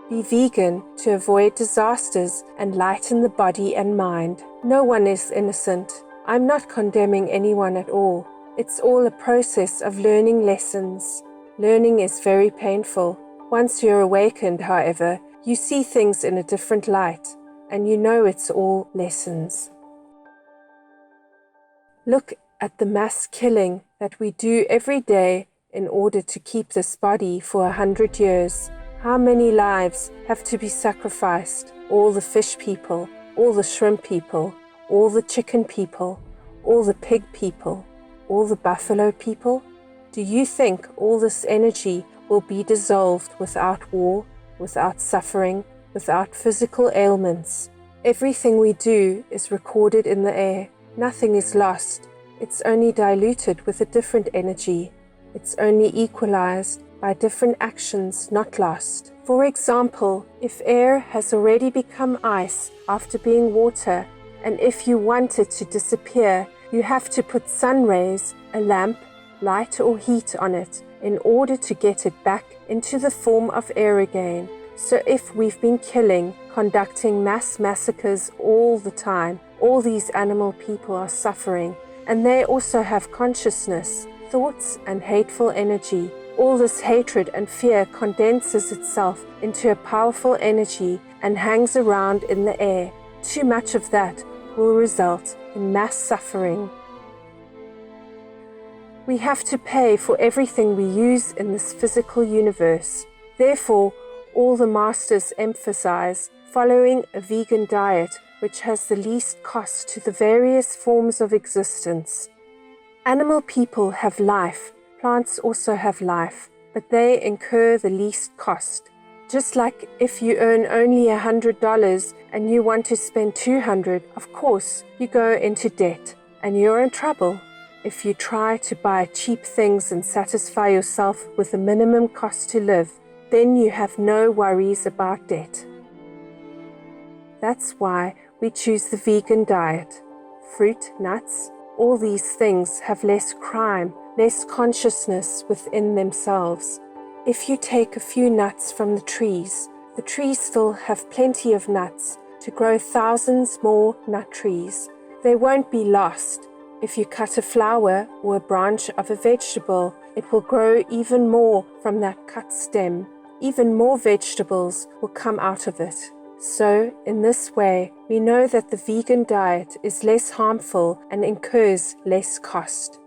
Be vegan to avoid disasters and lighten the body and mind. No one is innocent. I'm not condemning anyone at all. It's all a process of learning lessons. Learning is very painful. Once you're awakened, however, you see things in a different light, and you know it's all lessons. Look at the mass killing that we do every day in order to keep this body for 100 years. How many lives have to be sacrificed? All the fish people, all the shrimp people, all the chicken people, all the pig people, all the buffalo people? Do you think all this energy will be dissolved without war, without suffering, without physical ailments? Everything we do is recorded in the air. Nothing is lost. It's only diluted with a different energy. It's only equalized by different actions, not lost. For example, if air has already become ice after being water, and if you want it to disappear, you have to put sun rays, a lamp, light or heat on it in order to get it back into the form of air again. So if we've been killing, conducting mass massacres all the time, all these animal people are suffering, and they also have consciousness, thoughts and hateful energy. All this hatred and fear condenses itself into a powerful energy and hangs around in the air. Too much of that will result in mass suffering. We have to pay for everything we use in this physical universe. Therefore, all the masters emphasize following a vegan diet which has the least cost to the various forms of existence. Animal people have life, plants also have life, but they incur the least cost. Just like if you earn only $100 and you want to spend $200, of course you go into debt and you're in trouble. If you try to buy cheap things and satisfy yourself with the minimum cost to live, then you have no worries about debt. That's why we choose the vegan diet. Fruit, nuts, all these things have less crime, less consciousness within themselves. If you take a few nuts from the trees still have plenty of nuts to grow thousands more nut trees. They won't be lost. If you cut a flower or a branch of a vegetable, it will grow even more from that cut stem. Even more vegetables will come out of it. So, in this way, we know that the vegan diet is less harmful and incurs less cost.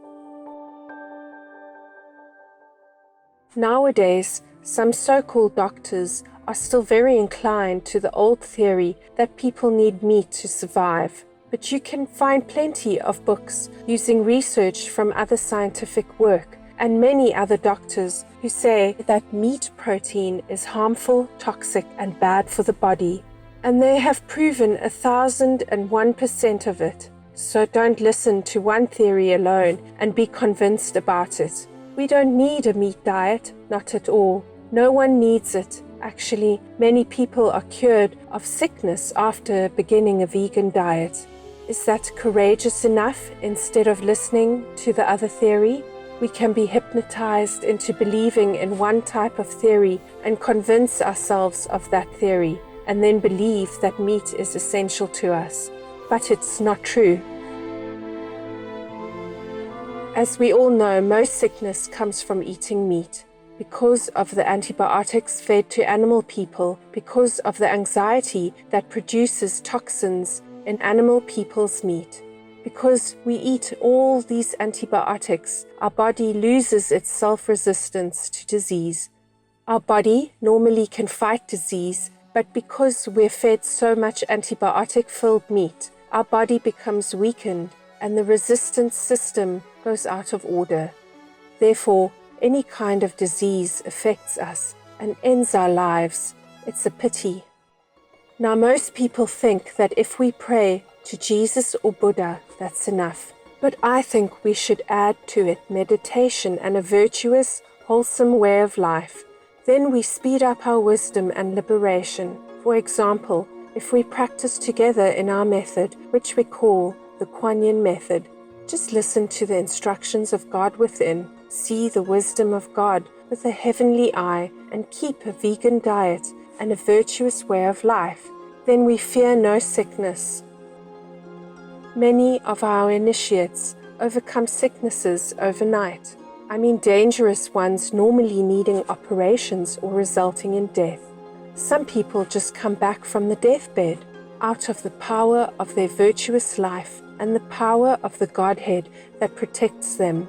Nowadays, some so-called doctors are still very inclined to the old theory that people need meat to survive. But you can find plenty of books using research from other scientific work and many other doctors who say that meat protein is harmful, toxic, and bad for the body. And they have proven 1,001% of it. So don't listen to one theory alone and be convinced about it. We don't need a meat diet, not at all. No one needs it. Actually, many people are cured of sickness after beginning a vegan diet. Is that courageous enough instead of listening to the other theory? We can be hypnotized into believing in one type of theory and convince ourselves of that theory, and then believe that meat is essential to us. But it's not true. As we all know, most sickness comes from eating meat. Because of the antibiotics fed to animal people, because of the anxiety that produces toxins in animal people's meat. Because we eat all these antibiotics, our body loses its self-resistance to disease. Our body normally can fight disease, but because we're fed so much antibiotic-filled meat, our body becomes weakened and the resistance system goes out of order. Therefore, any kind of disease affects us and ends our lives. It's a pity. Now, most people think that if we pray to Jesus or Buddha, that's enough. But I think we should add to it meditation and a virtuous, wholesome way of life. Then we speed up our wisdom and liberation. For example, if we practice together in our method, which we call the Kuan Yin method, just listen to the instructions of God within, see the wisdom of God with a heavenly eye, and keep a vegan diet, and a virtuous way of life, then we fear no sickness. Many of our initiates overcome sicknesses overnight. I mean dangerous ones normally needing operations or resulting in death. Some people just come back from the deathbed out of the power of their virtuous life and the power of the Godhead that protects them.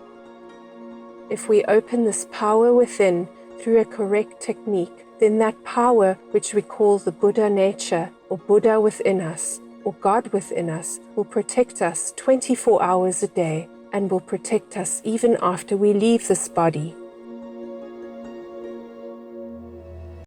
If we open this power within through a correct technique, then that power, which we call the Buddha nature, or Buddha within us, or God within us, will protect us 24 hours a day and will protect us even after we leave this body.